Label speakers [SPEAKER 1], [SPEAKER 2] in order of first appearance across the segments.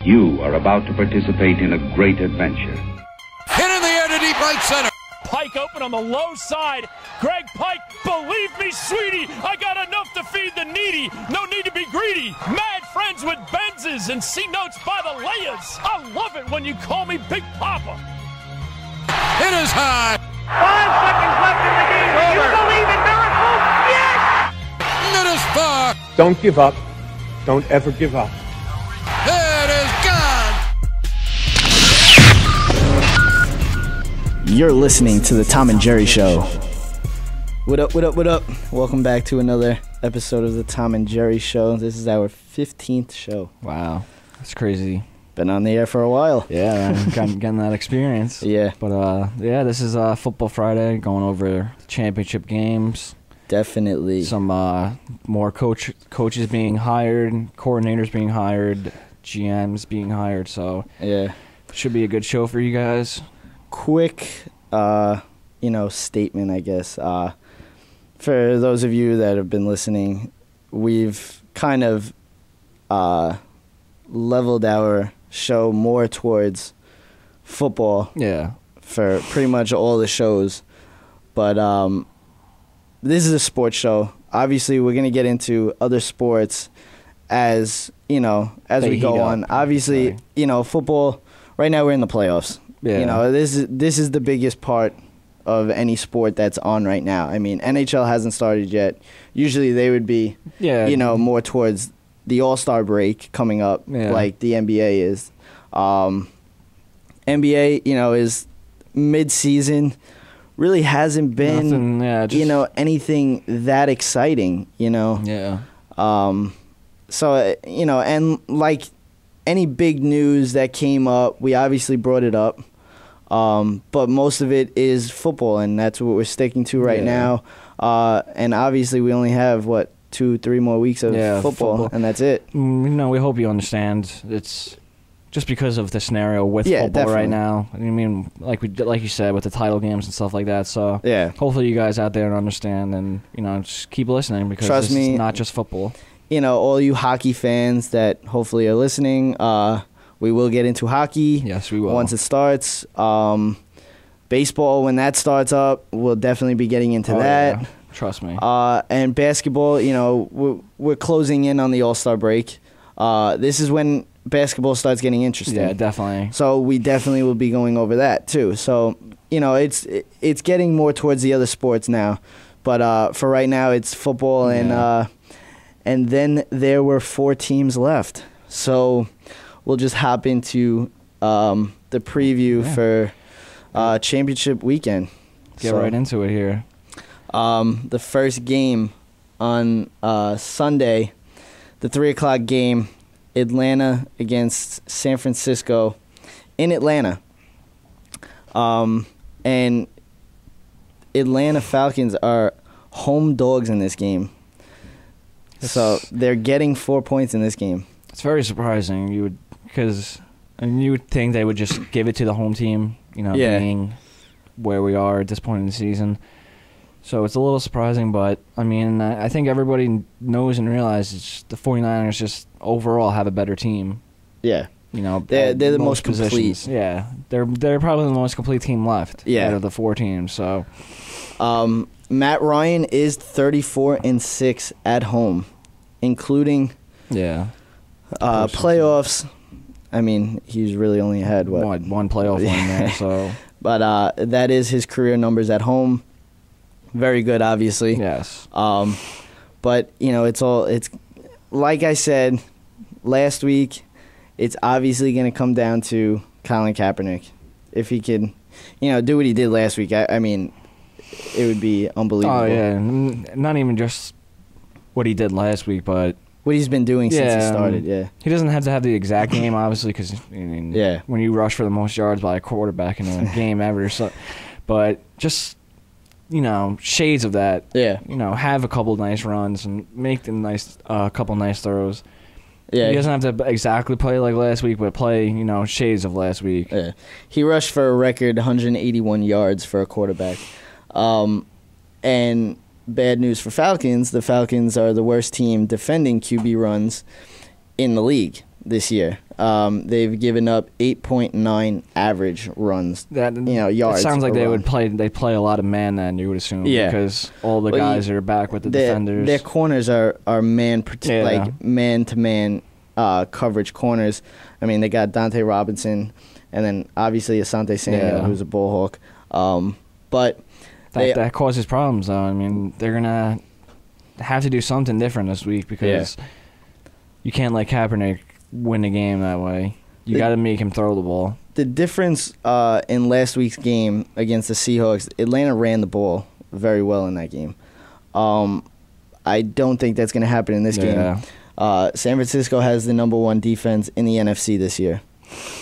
[SPEAKER 1] You are about to participate in a great adventure.
[SPEAKER 2] Hit in the air to deep right center.
[SPEAKER 3] Pike open on the low side. Greg Pike, believe me, sweetie, I got enough to feed the needy. No need to be greedy. Mad friends with Benzes and C-notes by the layers. I love it when you call me Big Papa.
[SPEAKER 2] Hit is high.
[SPEAKER 4] 5 seconds left in the game. Do you believe in miracles? Yes!
[SPEAKER 2] It is far.
[SPEAKER 5] Don't give up. Don't ever give up.
[SPEAKER 2] It is gone.
[SPEAKER 6] You're listening to the Tom and Jerry Show. What up, what up, what up? Welcome back to another episode of the Tom and Jerry Show. This is our 15th show.
[SPEAKER 7] Wow, that's crazy.
[SPEAKER 6] Been on the air for a while.
[SPEAKER 7] Yeah, man, getting that experience.
[SPEAKER 6] Yeah.
[SPEAKER 7] But, this is Football Friday, going over championship games.
[SPEAKER 6] Definitely.
[SPEAKER 7] Some more coaches being hired, coordinators being hired, GMs being hired. So,
[SPEAKER 6] yeah,
[SPEAKER 7] should be a good show for you guys.
[SPEAKER 6] Quick, statement, I guess. For those of you that have been listening, we've kind of leveled our show more towards football.
[SPEAKER 7] Yeah.
[SPEAKER 6] For pretty much all the shows. But this is a sports show. Obviously, we're going to get into other sports as we go on. Obviously, football, right now we're in the playoffs.
[SPEAKER 7] Yeah.
[SPEAKER 6] This is the biggest part of any sport that's on right now. I mean, NHL hasn't started yet. Usually they would be, more towards the All-Star break coming up, like the NBA is. NBA, is mid-season. Really hasn't been, anything that exciting,
[SPEAKER 7] Yeah.
[SPEAKER 6] So, and like any big news that came up, we obviously brought it up. But most of it is football, and that's what we're sticking to right now. And obviously we only have, 2-3 more weeks of football, and that's it.
[SPEAKER 7] We hope you understand. It's just because of the scenario with football
[SPEAKER 6] definitely.
[SPEAKER 7] right now. I mean, like you said, with the title games and stuff like that. So hopefully you guys out there understand, and just keep listening, because
[SPEAKER 6] Trust
[SPEAKER 7] this
[SPEAKER 6] me,
[SPEAKER 7] is not just football.
[SPEAKER 6] All you hockey fans that hopefully are listening, we will get into hockey.
[SPEAKER 7] Yes, we will.
[SPEAKER 6] Once it starts. Baseball, when that starts up, we'll definitely be getting into that.
[SPEAKER 7] Yeah. Trust me.
[SPEAKER 6] And basketball, we're closing in on the All-Star break. This is when basketball starts getting interesting.
[SPEAKER 7] Yeah, definitely.
[SPEAKER 6] So we definitely will be going over that too. So, it's getting more towards the other sports now. But for right now, it's football, and then there were 4 teams left. So we'll just hop into the preview for championship weekend.
[SPEAKER 7] Get right into it here.
[SPEAKER 6] The first game on Sunday, the 3 o'clock game, Atlanta against San Francisco in Atlanta. And Atlanta Falcons are home dogs in this game. So they're getting 4 points in this game.
[SPEAKER 7] It's very surprising. Because you would think they would just give it to the home team, being where we are at this point in the season. So it's a little surprising, but, I think everybody knows and realizes the 49ers just overall have a better team.
[SPEAKER 6] Yeah. They're the most
[SPEAKER 7] positions.
[SPEAKER 6] complete.
[SPEAKER 7] Yeah. They're probably the most complete team left out of the 4 teams. So
[SPEAKER 6] Matt Ryan is 34-6 at home, including playoffs. He's really only had
[SPEAKER 7] one playoff win there. So,
[SPEAKER 6] but that is his career numbers at home. Very good, obviously.
[SPEAKER 7] Yes.
[SPEAKER 6] But it's like I said last week. It's obviously going to come down to Colin Kaepernick. If he can, do what he did last week. It would be unbelievable.
[SPEAKER 7] Oh yeah, not even just what he did last week, but
[SPEAKER 6] what he's been doing since he started. Yeah.
[SPEAKER 7] He doesn't have to have the exact game, obviously, because when you rush for the most yards by a quarterback in a game ever, but just. Shades of that.
[SPEAKER 6] Yeah.
[SPEAKER 7] Have a couple nice runs and make the couple nice throws.
[SPEAKER 6] Yeah.
[SPEAKER 7] He doesn't have to exactly play like last week, but play, shades of last week.
[SPEAKER 6] Yeah. He rushed for a record 181 yards for a quarterback. And bad news for Falcons. The Falcons are the worst team defending QB runs in the league. this year. They've given up 8.9 average runs. Yards.
[SPEAKER 7] It sounds like they play a lot of man. Then you would assume, because all the guys are back with the defenders.
[SPEAKER 6] Their corners are man to man coverage corners. I mean, they got Dante Robinson, and then obviously Asante Samuel, who's a bullhawk. But
[SPEAKER 7] that causes problems, though. I mean, they're gonna have to do something different this week because you can't let Kaepernick win the game that way. You got to make him throw the ball. The
[SPEAKER 6] difference in last week's game against the Seahawks, Atlanta ran the ball very well in that game. I don't think that's going to happen in this game. San Francisco has the number 1 defense in the NFC this year,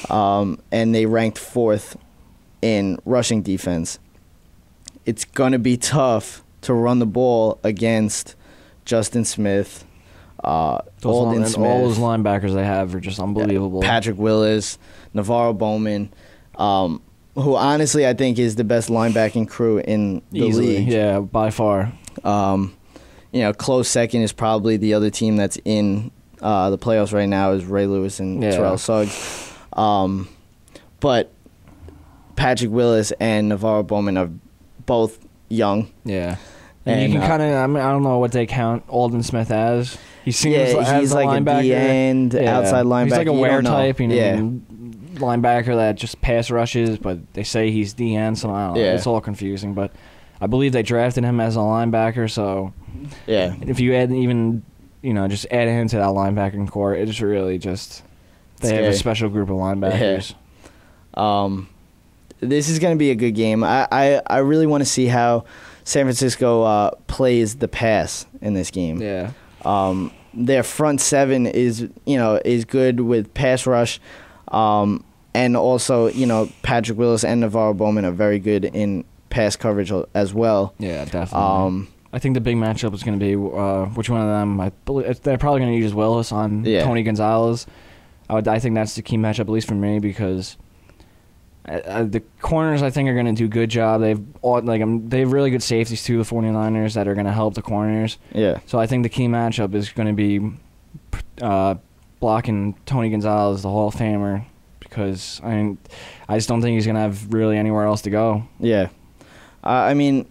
[SPEAKER 6] and they ranked 4th in rushing defense. It's going to be tough to run the ball against Justin Smith, Aldon Smith.
[SPEAKER 7] All those linebackers they have are just unbelievable.
[SPEAKER 6] Patrick Willis, Navarro Bowman, who honestly I think is the best linebacking crew in the league.
[SPEAKER 7] Yeah, by far.
[SPEAKER 6] Close second is probably the other team that's in the playoffs right now is Ray Lewis and Terrell Suggs. But Patrick Willis and Navarro Bowman are both young.
[SPEAKER 7] Yeah. And you can kind of, I don't know what they count Aldon Smith as. He seems
[SPEAKER 6] he's like
[SPEAKER 7] linebacker.
[SPEAKER 6] A D-end, outside linebacker.
[SPEAKER 7] He's like a wear type, linebacker that just pass rushes, but they say he's D-end, so I don't know. It's all confusing. But I believe they drafted him as a linebacker, so if you add just add him to that linebacking core, it's really just they have a special group of linebackers.
[SPEAKER 6] This is going to be a good game. I really want to see how San Francisco plays the pass in this game.
[SPEAKER 7] Yeah.
[SPEAKER 6] Their front seven is good with pass rush, and also Patrick Willis and Navarro Bowman are very good in pass coverage as well.
[SPEAKER 7] Yeah, definitely. I think the big matchup is going to be which one of them. I believe they're probably going to use Willis on Tony Gonzalez. I think that's the key matchup, at least for me, because the corners I think are going to do a good job. They have really good safeties too, the 49ers, that are going to help the corners.
[SPEAKER 6] Yeah.
[SPEAKER 7] So I think the key matchup is going to be blocking Tony Gonzalez, the Hall of Famer, because I just don't think he's going to have really anywhere else to go.
[SPEAKER 6] Yeah. The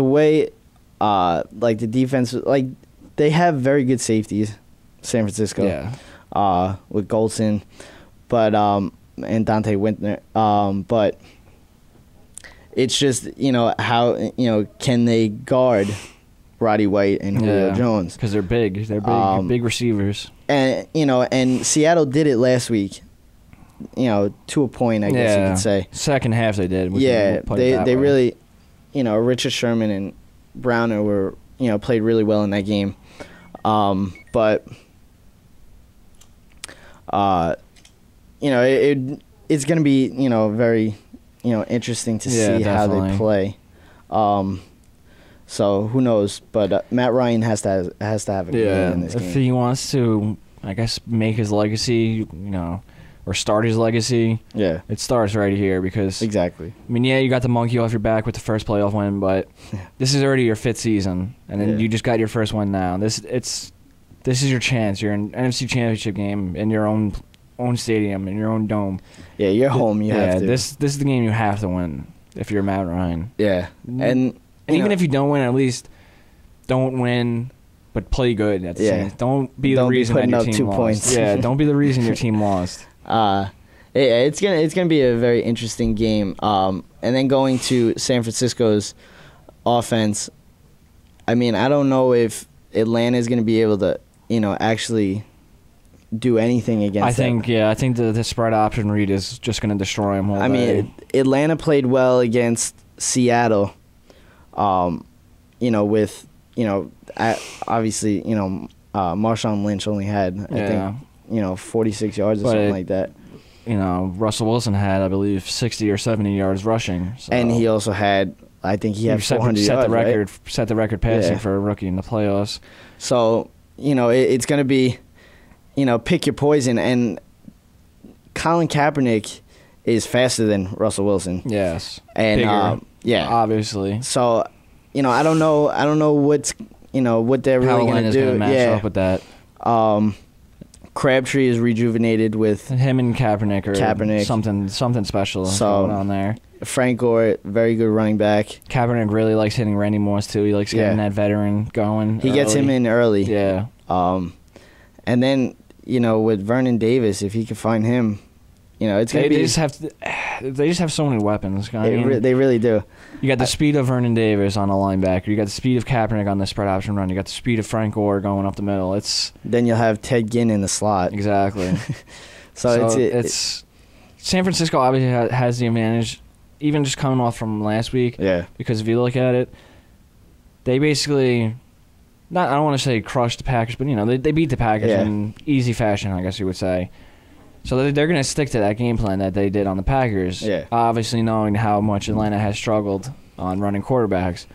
[SPEAKER 6] way the defense, they have very good safeties, San Francisco.
[SPEAKER 7] Yeah.
[SPEAKER 6] With Goldson, but and Dante Wintner, but it's just how can they guard Roddy White and Julio Jones,
[SPEAKER 7] because they're big, big receivers,
[SPEAKER 6] and Seattle did it last week, to a point, I guess you could say.
[SPEAKER 7] Second half they did.
[SPEAKER 6] They really, Richard Sherman and Browner were played really well in that game, but it's going to be, very, interesting to see how they play. So who knows? But Matt Ryan has to have a game in this game.
[SPEAKER 7] If he wants to, I guess, make his legacy, or start his legacy, it starts right here because
[SPEAKER 6] exactly.
[SPEAKER 7] You got the monkey off your back with the first playoff win, but this is already your 5th season, and then you just got your first one now. This is your chance. You're in NFC Championship game in your own stadium, in your own dome.
[SPEAKER 6] Yeah, you're home. You have to.
[SPEAKER 7] This is the game you have to win if you're Matt Ryan.
[SPEAKER 6] Yeah, and
[SPEAKER 7] even if you don't win, at least don't win, but play good at the same. Don't be the reason that your team lost.
[SPEAKER 6] Points.
[SPEAKER 7] Yeah, don't be the reason your team lost.
[SPEAKER 6] It's gonna be a very interesting game. And then going to San Francisco's offense, I don't know if Atlanta is gonna be able to, actually do anything against them.
[SPEAKER 7] I think the spread option read is just going to destroy them all day.
[SPEAKER 6] Atlanta played well against Seattle, with, obviously, Marshawn Lynch only had, I think, 46 yards or something like that.
[SPEAKER 7] Russell Wilson had, I believe, 60 or 70 yards rushing. So.
[SPEAKER 6] And he also had, I think he had 400 yards,
[SPEAKER 7] set the record passing for a rookie in the playoffs.
[SPEAKER 6] So, it's going to be, pick your poison. And Colin Kaepernick is faster than Russell Wilson.
[SPEAKER 7] Yes.
[SPEAKER 6] And
[SPEAKER 7] bigger, obviously.
[SPEAKER 6] So, I don't know what's what they're really going to do.
[SPEAKER 7] Match up with that.
[SPEAKER 6] Crabtree is rejuvenated with
[SPEAKER 7] Him and Kaepernick are
[SPEAKER 6] Kaepernick.
[SPEAKER 7] something special
[SPEAKER 6] So-
[SPEAKER 7] going on there.
[SPEAKER 6] Frank Gore, very good running back.
[SPEAKER 7] Kaepernick really likes hitting Randy Moss too. He likes getting that veteran going.
[SPEAKER 6] He gets him in early.
[SPEAKER 7] Yeah.
[SPEAKER 6] And then, with Vernon Davis, if he can find him, it's going to be...
[SPEAKER 7] They just have so many weapons.
[SPEAKER 6] They really do.
[SPEAKER 7] You got the speed of Vernon Davis on a linebacker. You got the speed of Kaepernick on the spread option run. You got the speed of Frank Gore going up the middle.
[SPEAKER 6] Then you'll have Ted Ginn in the slot.
[SPEAKER 7] Exactly.
[SPEAKER 6] So
[SPEAKER 7] it's San Francisco obviously has the advantage, even just coming off from last week.
[SPEAKER 6] Yeah.
[SPEAKER 7] Because if you look at it, they basically... I don't want to say crushed the Packers, but they beat the Packers in easy fashion, I guess you would say. So they're going to stick to that game plan that they did on the Packers.
[SPEAKER 6] Yeah.
[SPEAKER 7] Obviously knowing how much Atlanta has struggled on running quarterbacks,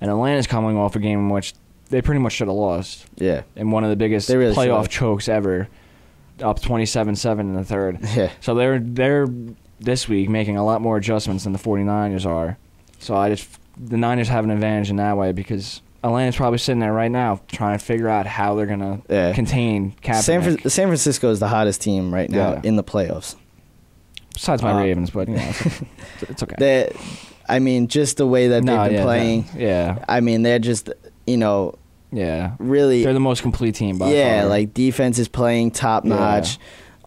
[SPEAKER 7] and Atlanta's coming off a game in which they pretty much should have lost.
[SPEAKER 6] Yeah.
[SPEAKER 7] In one of the biggest
[SPEAKER 6] really
[SPEAKER 7] playoff
[SPEAKER 6] should've.
[SPEAKER 7] chokes ever, up 27-7 in the third.
[SPEAKER 6] Yeah.
[SPEAKER 7] So they're this week making a lot more adjustments than the 49ers are. So the Niners have an advantage in that way because Atlanta's probably sitting there right now trying to figure out how they're going to contain Kaepernick.
[SPEAKER 6] San Francisco is the hottest team right now in the playoffs.
[SPEAKER 7] Besides my Ravens, but it's okay.
[SPEAKER 6] Just the way that they've been playing. They're just, really.
[SPEAKER 7] They're the most complete team by far.
[SPEAKER 6] Like defense is playing top notch,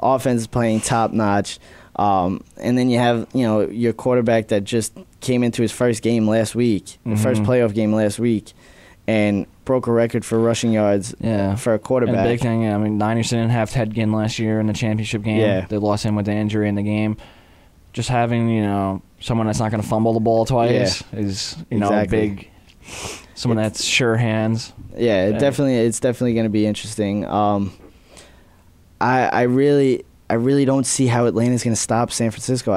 [SPEAKER 6] offense is playing top notch. And then you have, your quarterback that just came into his first game last week, the first playoff game last week, and broke a record for rushing yards for a quarterback.
[SPEAKER 7] And the big thing, Niners didn't have Ted Ginn last year in the championship game.
[SPEAKER 6] Yeah.
[SPEAKER 7] They lost him with the injury in the game. Just having, someone that's not going to fumble the ball twice is,
[SPEAKER 6] exactly.
[SPEAKER 7] Someone that's sure hands.
[SPEAKER 6] Yeah, it's definitely going to be interesting. I really don't see how Atlanta's going to stop San Francisco.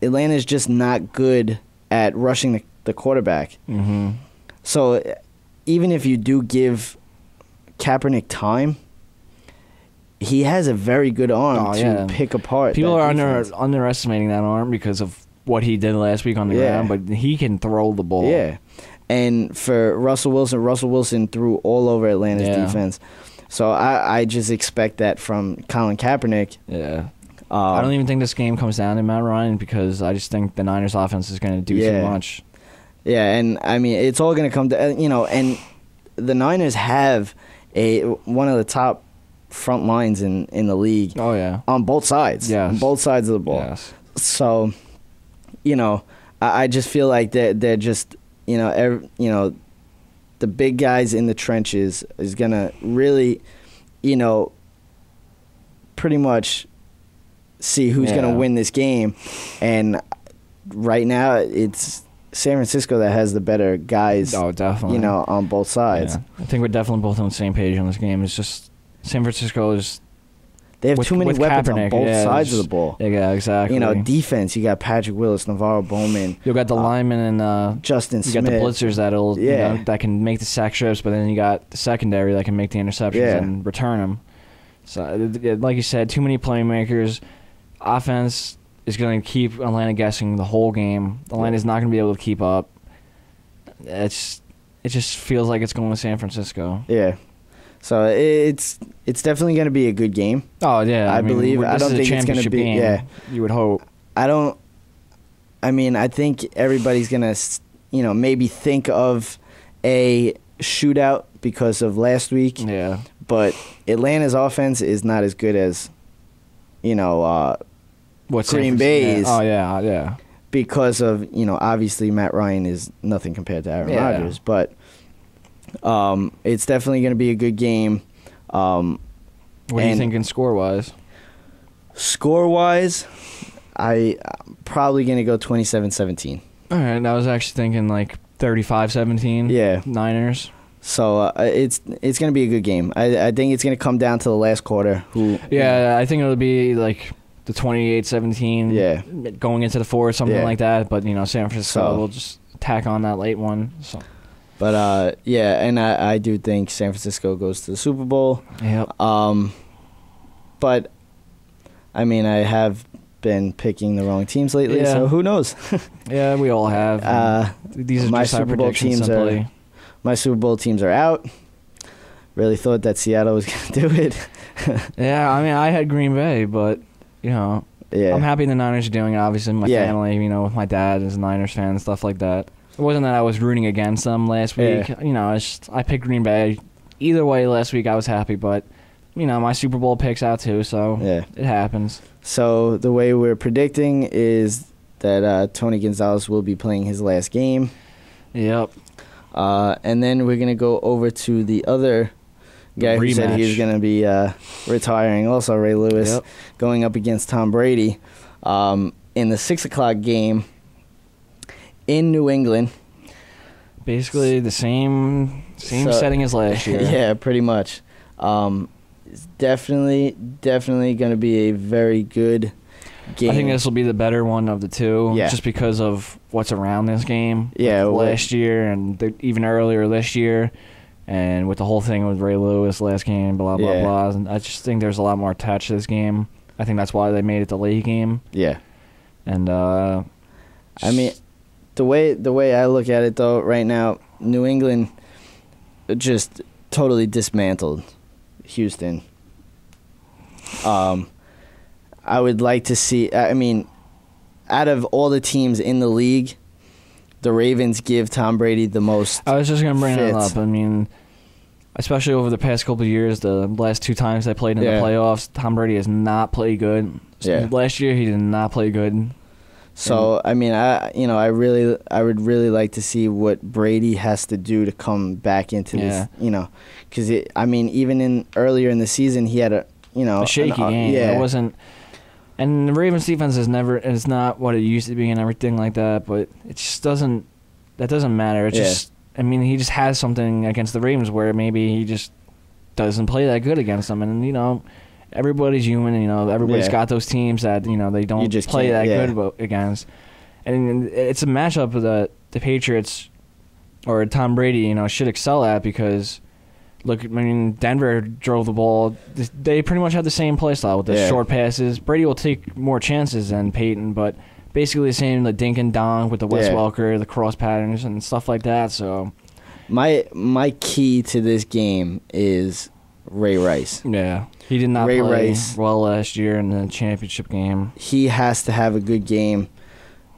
[SPEAKER 6] Atlanta's just not good at rushing the quarterback.
[SPEAKER 7] Mm-hmm.
[SPEAKER 6] So even if you do give Kaepernick time, he has a very good arm to pick apart.
[SPEAKER 7] People are underestimating that arm because of what he did last week on the ground, but he can throw the ball.
[SPEAKER 6] Yeah. And for Russell Wilson threw all over Atlanta's defense. So I just expect that from Colin Kaepernick.
[SPEAKER 7] Yeah. I don't even think this game comes down to Matt Ryan because I just think the Niners offense is going to do too much.
[SPEAKER 6] Yeah, and it's all going to come to, and the Niners have one of the top front lines in the league.
[SPEAKER 7] Oh, yeah.
[SPEAKER 6] On both sides.
[SPEAKER 7] Yes.
[SPEAKER 6] On both sides of the ball.
[SPEAKER 7] Yes.
[SPEAKER 6] So, I just feel like they're just, the big guys in the trenches is going to really, pretty much see who's going to win this game. And right now, it's San Francisco that has the better guys.
[SPEAKER 7] Oh, definitely.
[SPEAKER 6] On both sides.
[SPEAKER 7] Yeah. I think we're definitely both on the same page on this game. It's just San Francisco is...
[SPEAKER 6] They have too many weapons
[SPEAKER 7] Kaepernick,
[SPEAKER 6] on both sides of the ball.
[SPEAKER 7] Yeah, exactly.
[SPEAKER 6] Defense, you got Patrick Willis, Navarro Bowman.
[SPEAKER 7] You got the linemen and
[SPEAKER 6] Justin Smith.
[SPEAKER 7] You got the blitzers that can make the sack strips, but then you got the secondary that can make the interceptions and return them. So, like you said, too many playmakers. Offense is going to keep Atlanta guessing the whole game. Atlanta's not going to be able to keep up. It just feels like it's going to San Francisco.
[SPEAKER 6] Yeah. So it's definitely going to be a good game.
[SPEAKER 7] Oh yeah,
[SPEAKER 6] I believe. I don't think it's going to be.
[SPEAKER 7] Game,
[SPEAKER 6] yeah,
[SPEAKER 7] you would hope.
[SPEAKER 6] I think everybody's going to, maybe think of a shootout because of last week.
[SPEAKER 7] Yeah.
[SPEAKER 6] But Atlanta's offense is not as good as, Green Bay's.
[SPEAKER 7] Oh yeah.
[SPEAKER 6] Because of obviously Matt Ryan is nothing compared to Aaron Rodgers, but. It's definitely going to be a good game.
[SPEAKER 7] What are you thinking score-wise?
[SPEAKER 6] Score-wise, I'm probably going to go 27-17.
[SPEAKER 7] All right, I was actually thinking like 35-17.
[SPEAKER 6] Yeah.
[SPEAKER 7] Niners.
[SPEAKER 6] So it's going to be a good game. I think it's going to come down to the last quarter.
[SPEAKER 7] I think it'll be like the 28-17.
[SPEAKER 6] Yeah.
[SPEAKER 7] Going into the fourth, something like that. But San Francisco will just tack on that late one. So.
[SPEAKER 6] But, and I do think San Francisco goes to the Super Bowl.
[SPEAKER 7] Yep.
[SPEAKER 6] But, I have been picking the wrong teams lately, so who knows?
[SPEAKER 7] Yeah, we all have. These are
[SPEAKER 6] my
[SPEAKER 7] just our
[SPEAKER 6] Super Bowl
[SPEAKER 7] predictions
[SPEAKER 6] teams
[SPEAKER 7] simply.
[SPEAKER 6] My Super Bowl teams are out. really thought that Seattle was going to do it.
[SPEAKER 7] Yeah, I mean, I had Green Bay, but, I'm happy the Niners are doing it. Obviously, my family, with my dad is a Niners fan and stuff like that. It wasn't that I was rooting against them last week. I picked Green Bay. Either way, last week I was happy, but, my Super Bowl pick's out too, so it happens.
[SPEAKER 6] So the way we're predicting is that Tony Gonzalez will be playing his last game.
[SPEAKER 7] Yep.
[SPEAKER 6] And then we're going to go over to the other guy who said he was going to be retiring, also Ray Lewis, going up against Tom Brady in the 6 o'clock game in New England.
[SPEAKER 7] Basically the same setting as last year.
[SPEAKER 6] Yeah, pretty much. It's definitely going to be a very good game.
[SPEAKER 7] I think this will be the better one of the two, just because of what's around this game.
[SPEAKER 6] Yeah,
[SPEAKER 7] last year and even earlier this year, and with the whole thing with Ray Lewis last game, blah blah blah. And I just think there's a lot more attached to this game. I think that's why they made it the late game.
[SPEAKER 6] Yeah,
[SPEAKER 7] and
[SPEAKER 6] I mean, the way I look at it though, right now, New England just totally dismantled Houston. I would like to see. I mean, out of all the teams in the league, the Ravens give Tom Brady the most.
[SPEAKER 7] I was just going to bring that up. I mean, especially over the past couple of years, the last 2 times they played in the playoffs, Tom Brady has not played good.
[SPEAKER 6] Yeah.
[SPEAKER 7] Last year, he did not play good.
[SPEAKER 6] So I mean, I would really like to see what Brady has to do to come back into this. Because I mean, even earlier in the season, he had a
[SPEAKER 7] shaky game.
[SPEAKER 6] Yeah,
[SPEAKER 7] it wasn't. And the Ravens defense is not what it used to be and everything like that, but it just doesn't matter. It's just, I mean, he just has something against the Ravens where maybe he just doesn't play that good against them. And, everybody's human, and, everybody's got those teams that, they don't just play that good against. And it's a matchup that the Patriots or Tom Brady, should excel at because, look, I mean, Denver drove the ball. They pretty much have the same play style with the short passes. Brady will take more chances than Peyton, but basically the same, the dink and dunk with the Wes Welker, the cross patterns and stuff like that. So,
[SPEAKER 6] my key to this game is Ray Rice.
[SPEAKER 7] Yeah, he did not play well last year in the championship game. He
[SPEAKER 6] has to have a good game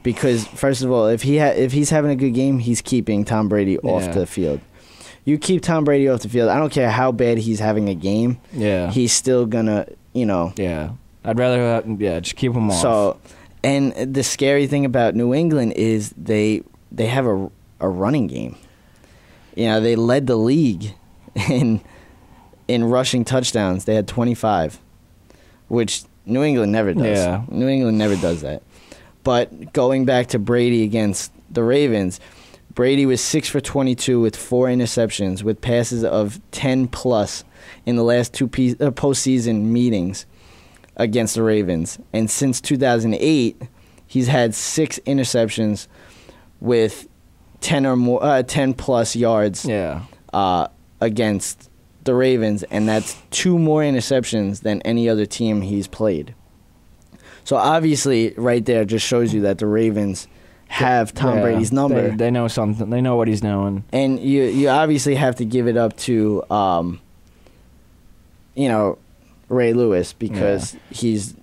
[SPEAKER 6] because, first of all, if he's having a good game, he's keeping Tom Brady off the field. You keep Tom Brady off the field, I don't care how bad he's having a game. Yeah, he's still gonna,
[SPEAKER 7] Yeah, I'd rather, just keep him off.
[SPEAKER 6] So, and the scary thing about New England is they have a running game. They led the league in rushing touchdowns. They had 25, which New England never does.
[SPEAKER 7] Yeah,
[SPEAKER 6] New England never does that. But going back to Brady against the Ravens. Brady was 6 for 22 with 4 interceptions, with passes of 10+ in the last 2 postseason meetings against the Ravens. And since 2008, he's had 6 interceptions with 10+ yards against the Ravens, and that's 2 more interceptions than any other team he's played. So obviously, right there just shows you that the Ravens have Tom Brady's number.
[SPEAKER 7] They know something. They know what he's doing.
[SPEAKER 6] And you obviously have to give it up to Ray Lewis because he's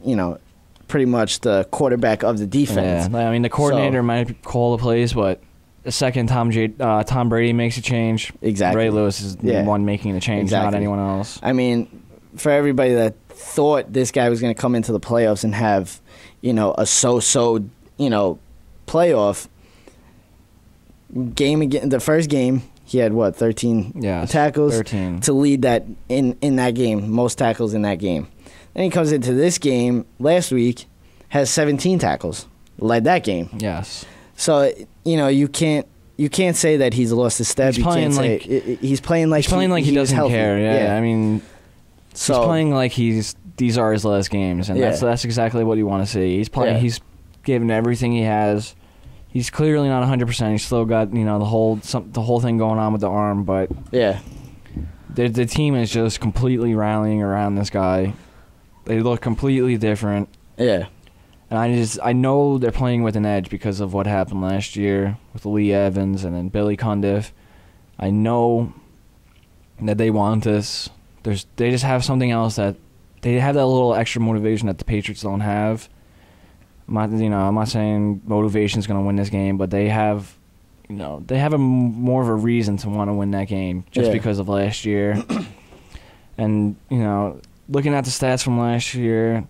[SPEAKER 6] pretty much the quarterback of the defense.
[SPEAKER 7] Yeah, I mean the coordinator might call the plays, but the second Tom Brady makes a change, Ray Lewis is the one making the change, not anyone else.
[SPEAKER 6] I mean, for everybody that thought this guy was going to come into the playoffs and have a so playoff game again. The first game he had 13 tackles
[SPEAKER 7] 13
[SPEAKER 6] to lead that in that game, most tackles in that game. Then he comes into this game last week, has 17 tackles, led that game.
[SPEAKER 7] Yes.
[SPEAKER 6] So you can't say that he's lost his step.
[SPEAKER 7] He's playing like he doesn't
[SPEAKER 6] healthy.
[SPEAKER 7] care. Yeah, I mean, he's playing like these are his last games, and that's exactly what you want to see. He's playing. He's given everything he has. He's clearly not 100%. He's still got the whole thing going on with the arm, but the team is just completely rallying around this guy. They look completely different.
[SPEAKER 6] Yeah,
[SPEAKER 7] and I know they're playing with an edge because of what happened last year with Lee Evans and then Billy Cundiff. I know that they want this. They just have something else that they have, that little extra motivation that the Patriots don't have. I'm not saying motivation is going to win this game, but they have, more of a reason to want to win that game just because of last year. And looking at the stats from last year,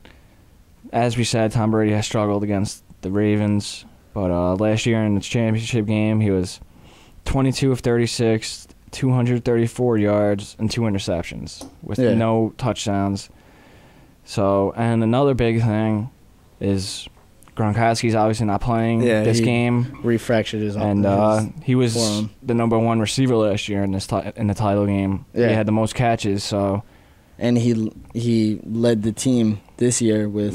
[SPEAKER 7] as we said, Tom Brady has struggled against the Ravens, but last year in the championship game, he was 22 of 36, 234 yards, and 2 interceptions with no touchdowns. So, and another big thing is Gronkowski's obviously not playing this game.
[SPEAKER 6] Refractured his
[SPEAKER 7] arm. And he was
[SPEAKER 6] forearm.
[SPEAKER 7] The number 1 receiver last year in the title game.
[SPEAKER 6] Yeah.
[SPEAKER 7] He had the most catches, so.
[SPEAKER 6] And he led the team this year with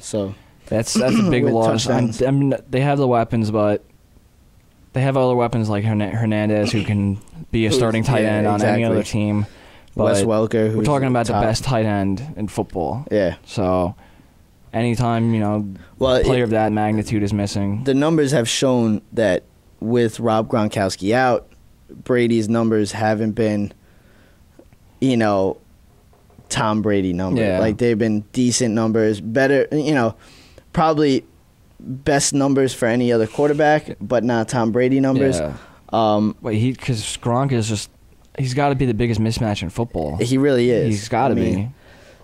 [SPEAKER 6] so
[SPEAKER 7] that's a big loss. I mean, they have the weapons, but they have other weapons like Hernandez, who can be a starting tight end on any other team. But
[SPEAKER 6] Wes Welker, who's
[SPEAKER 7] we're talking about
[SPEAKER 6] top.
[SPEAKER 7] the best tight end in football.
[SPEAKER 6] Yeah.
[SPEAKER 7] So anytime player of that magnitude is missing,
[SPEAKER 6] the numbers have shown that with Rob Gronkowski out, Brady's numbers haven't been, Tom Brady numbers.
[SPEAKER 7] Yeah.
[SPEAKER 6] Like, they've been decent numbers, better, probably best numbers for any other quarterback, but not Tom Brady numbers.
[SPEAKER 7] Yeah. Because Gronk is he's got to be the biggest mismatch in football.
[SPEAKER 6] He really is.
[SPEAKER 7] He's got to be.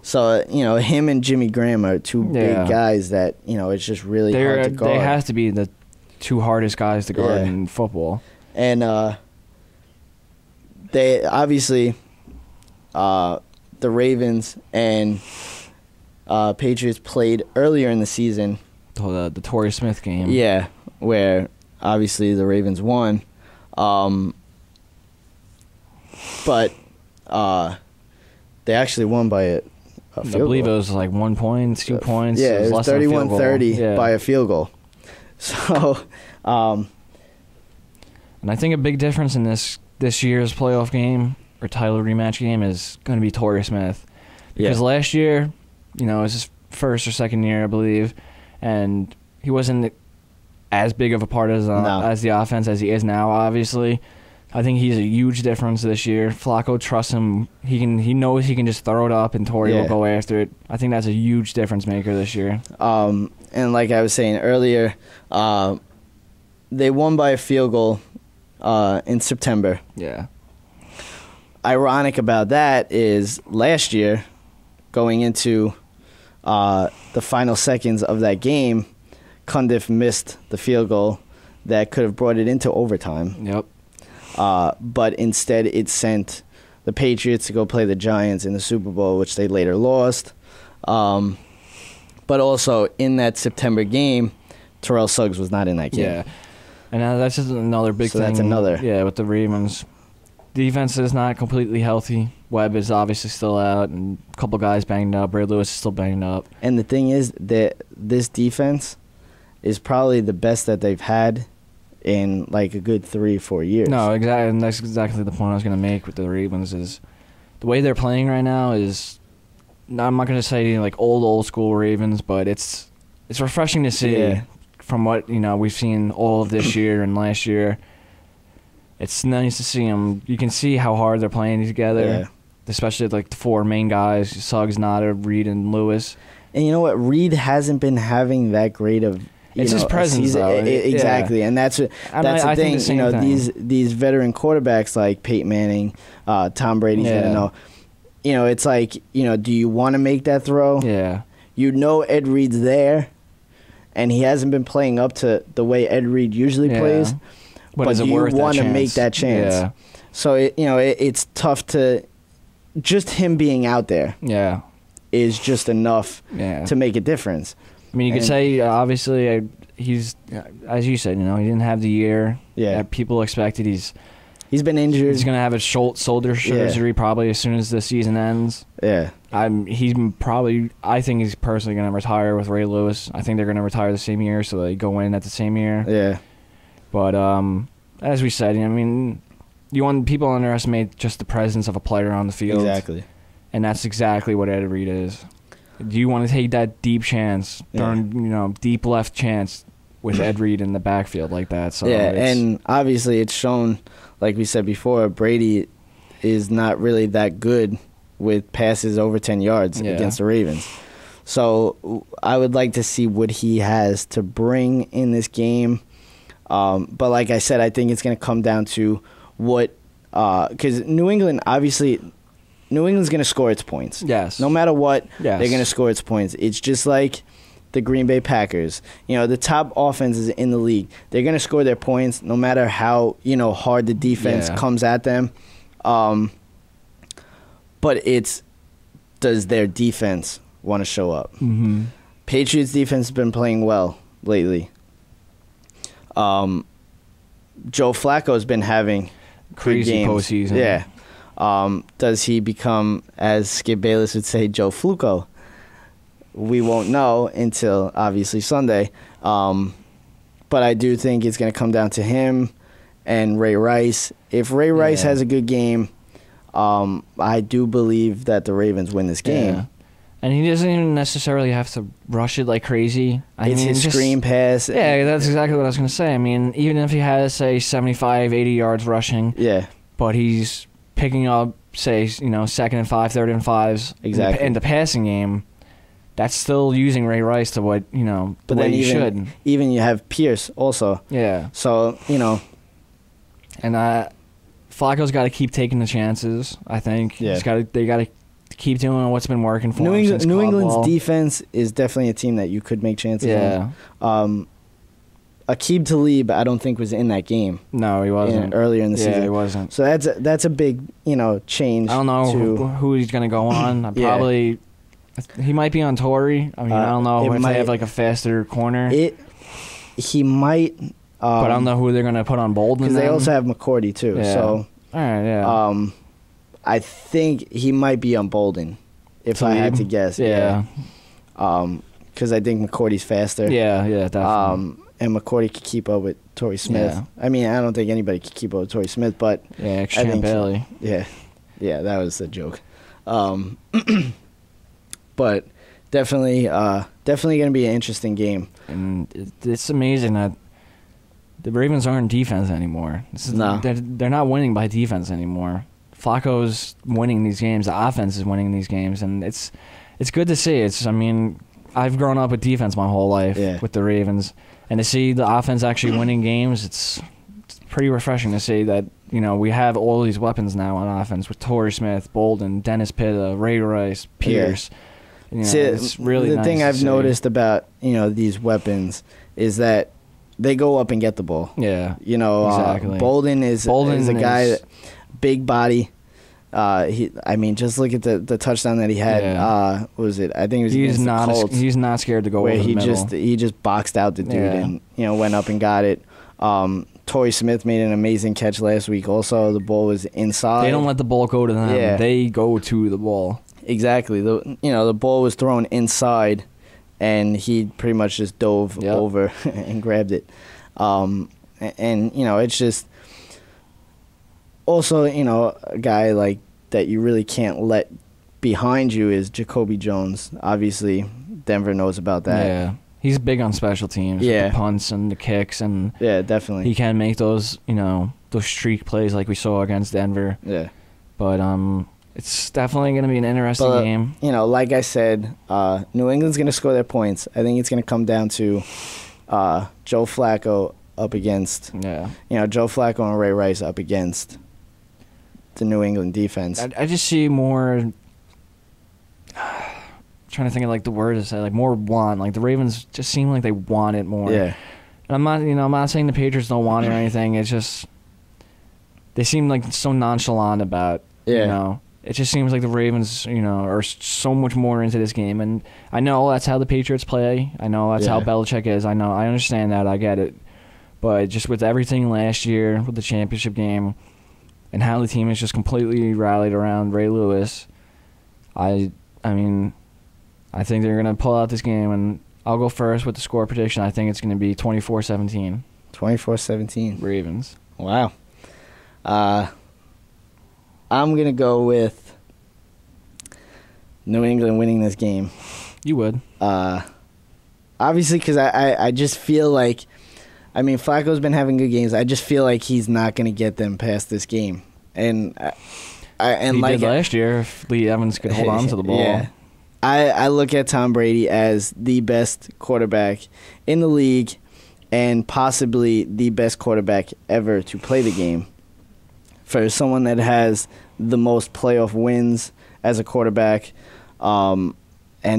[SPEAKER 6] So, him and Jimmy Graham are two big guys that, it's just really hard to guard.
[SPEAKER 7] They have to be the 2 hardest guys to guard in football.
[SPEAKER 6] And they obviously, the Ravens and Patriots played earlier in the season.
[SPEAKER 7] The Torrey Smith game.
[SPEAKER 6] Yeah, where obviously the Ravens won. But they actually won by a field goal.
[SPEAKER 7] I believe it was like 1 point, 2 points.
[SPEAKER 6] Yeah, it was 31-30 by a field goal. So,
[SPEAKER 7] and I think a big difference in this year's playoff game or title rematch game is going to be Torrey Smith. Because last year, it was his first or second year, I believe, and he wasn't as big of a part as the offense as he is now, obviously. I think he's a huge difference this year. Flacco trusts him. He knows he can just throw it up and Torrey will go after it. I think that's a huge difference maker this year.
[SPEAKER 6] And like I was saying earlier, they won by a field goal in September.
[SPEAKER 7] Yeah.
[SPEAKER 6] Ironic about that is last year, going into the final seconds of that game, Cundiff missed the field goal that could have brought it into overtime.
[SPEAKER 7] Yep.
[SPEAKER 6] But instead it sent the Patriots to go play the Giants in the Super Bowl, which they later lost. But also in that September game, Terrell Suggs was not in that game.
[SPEAKER 7] Yeah. And that's just another big thing.
[SPEAKER 6] So that's another.
[SPEAKER 7] Yeah, with the Ravens. Defense is not completely healthy. Webb is obviously still out, and a couple guys banged up. Ray Lewis is still banged up.
[SPEAKER 6] And the thing is that this defense is probably the best that they've had in like a good 3-4 years.
[SPEAKER 7] No, exactly, and that's exactly the point I was going to make with the Ravens is the way they're playing right now is, I'm not going to say like old school Ravens, but it's refreshing to see from what we've seen all of this year and last year. It's nice to see them. You can see how hard they're playing together, especially like the 4 main guys: Suggs, Nada, Reed, and Lewis. And
[SPEAKER 6] you know what? Reed hasn't been having that great of.
[SPEAKER 7] It's his presence, though.
[SPEAKER 6] Exactly, and that's the thing. These veteran quarterbacks like Peyton Manning, Tom Brady, it's like, do you want to make that throw?
[SPEAKER 7] Yeah.
[SPEAKER 6] Ed Reed's there, and he hasn't been playing up to the way Ed Reed usually plays. But do you want to make that chance? Yeah. So it's tough to just him being out there.
[SPEAKER 7] Yeah.
[SPEAKER 6] Is just enough to make a difference.
[SPEAKER 7] I mean, you could say, obviously, he's, as you said, he didn't have the year that people expected. He's been injured. He's going to have a shoulder surgery probably as soon as the season ends.
[SPEAKER 6] Yeah.
[SPEAKER 7] I think he's personally going to retire with Ray Lewis. I think they're going to retire the same year, so they go in at the same year.
[SPEAKER 6] Yeah.
[SPEAKER 7] But as we said, people underestimate just the presence of a player on the field.
[SPEAKER 6] Exactly.
[SPEAKER 7] And that's exactly what Ed Reed is. Do you want to take that deep chance, deep left chance with Ed Reed in the backfield like that? So
[SPEAKER 6] and obviously it's shown, like we said before, Brady is not really that good with passes over 10 yards against the Ravens. So I would like to see what he has to bring in this game. But like I said, I think it's going to come down to what because New England's going to score its points.
[SPEAKER 7] Yes.
[SPEAKER 6] No matter what,
[SPEAKER 7] yes.
[SPEAKER 6] they're going to score its points. It's just like the Green Bay Packers. The top offenses in the league. They're going to score their points no matter how, hard the defense comes at them. But does their defense want to show up?
[SPEAKER 7] Mm-hmm.
[SPEAKER 6] Patriots defense has been playing well lately. Joe Flacco has been having
[SPEAKER 7] crazy
[SPEAKER 6] games.
[SPEAKER 7] postseason.
[SPEAKER 6] Yeah. Does he become, as Skip Bayless would say, Joe Fluco? We won't know until, obviously, Sunday. But I do think it's going to come down to him and Ray Rice. If Ray Rice has a good game, I do believe that the Ravens win this game.
[SPEAKER 7] Yeah. And he doesn't even necessarily have to rush it like crazy.
[SPEAKER 6] It's his screen pass.
[SPEAKER 7] Yeah, that's exactly what I was going to say. I mean, even if he has, say, 75, 80 yards rushing, but he's picking up, say, second and 5, third and 5s in the passing game, that's still using Ray Rice to what, the way you should.
[SPEAKER 6] Even you have Pierce also.
[SPEAKER 7] Yeah.
[SPEAKER 6] So,
[SPEAKER 7] And Flacco's got to keep taking the chances, I think.
[SPEAKER 6] Yeah.
[SPEAKER 7] They got to keep doing what's been working for
[SPEAKER 6] New
[SPEAKER 7] him since
[SPEAKER 6] New
[SPEAKER 7] Caldwell.
[SPEAKER 6] England's defense is definitely a team that you could make chances on. Aqib Talib, I don't think, was in that game.
[SPEAKER 7] No, he wasn't.
[SPEAKER 6] Earlier in the season.
[SPEAKER 7] Yeah, he wasn't.
[SPEAKER 6] So that's a big, change.
[SPEAKER 7] I don't know who he's going to go on. Probably, he might be on Torrey. I mean, I don't know if they have like a faster corner.
[SPEAKER 6] He might.
[SPEAKER 7] But I don't know who they're going to put on Bolden.
[SPEAKER 6] Because they also have McCourty, too.
[SPEAKER 7] Yeah.
[SPEAKER 6] So,
[SPEAKER 7] all right, yeah.
[SPEAKER 6] I think he might be on Bolden, if I had to guess.
[SPEAKER 7] Yeah.
[SPEAKER 6] Because I think McCourty's faster.
[SPEAKER 7] Yeah, definitely.
[SPEAKER 6] And McCourty could keep up with Torrey Smith.
[SPEAKER 7] Yeah.
[SPEAKER 6] I mean, I don't think anybody could keep up with Torrey Smith, but
[SPEAKER 7] I think Bailey.
[SPEAKER 6] Yeah, that was a joke. But definitely going to be an interesting game.
[SPEAKER 7] And it's amazing that the Ravens aren't defense anymore.
[SPEAKER 6] No.
[SPEAKER 7] They're not winning by defense anymore. Flacco's winning these games. The offense is winning these games, and it's good to see. I've grown up with defense my whole life with the Ravens, and to see the offense actually winning games, it's pretty refreshing to see that we have all these weapons now on offense with Torrey Smith, Bolden, Dennis Pitta, Ray Rice, Pierce.
[SPEAKER 6] See,
[SPEAKER 7] it's really
[SPEAKER 6] the
[SPEAKER 7] nice
[SPEAKER 6] thing
[SPEAKER 7] to
[SPEAKER 6] I've
[SPEAKER 7] see.
[SPEAKER 6] noticed about these weapons is that they go up and get the ball.
[SPEAKER 7] Yeah,
[SPEAKER 6] exactly. Bolden is a guy that big body. Just look at the touchdown that he had.
[SPEAKER 7] Yeah.
[SPEAKER 6] What was it? I think it was against the Colts.
[SPEAKER 7] He's not scared to go
[SPEAKER 6] where
[SPEAKER 7] over the middle.
[SPEAKER 6] he just boxed out the dude and went up and got it. Torrey Smith made an amazing catch last week. Also, the ball was inside.
[SPEAKER 7] They don't let the ball go to them.
[SPEAKER 6] Yeah.
[SPEAKER 7] They go to the ball.
[SPEAKER 6] Exactly. The ball was thrown inside, and he pretty much just dove over and grabbed it. It's just also a guy like that you really can't let behind you is Jacoby Jones. Obviously, Denver knows about that.
[SPEAKER 7] Yeah, he's big on special teams.
[SPEAKER 6] Yeah,
[SPEAKER 7] with the punts and the kicks, and
[SPEAKER 6] definitely
[SPEAKER 7] he can make those those streak plays like we saw against Denver.
[SPEAKER 6] Yeah,
[SPEAKER 7] but it's definitely going to be an interesting game.
[SPEAKER 6] Like I said, New England's going to score their points. I think it's going to come down to Joe Flacco up against Joe Flacco and Ray Rice up against the New England defense.
[SPEAKER 7] I just see more. Trying to think of like the word to say, like more want. Like the Ravens just seem like they want it more.
[SPEAKER 6] Yeah.
[SPEAKER 7] And I'm not saying the Patriots don't want it or anything. It's just they seem like so nonchalant about. It just seems like the Ravens, are so much more into this game, and I know that's how the Patriots play. I know that's how Belichick is. I understand that. I get it. But just with everything last year, with the championship game, and how the team is just completely rallied around Ray Lewis, I think they're going to pull out this game, and I'll go first with the score prediction. I think it's going to be 24-17.
[SPEAKER 6] 24-17.
[SPEAKER 7] Ravens.
[SPEAKER 6] Wow. I'm going to go with New England winning this game.
[SPEAKER 7] You would.
[SPEAKER 6] Obviously, because I just feel like, Flacco's been having good games. I just feel like he's not going to get them past this game. And and
[SPEAKER 7] he
[SPEAKER 6] like
[SPEAKER 7] did last year. If Lee Evans could hold on to the ball.
[SPEAKER 6] Yeah. I look at Tom Brady as the best quarterback in the league and possibly the best quarterback ever to play the game. For someone that has the most playoff wins as a quarterback, and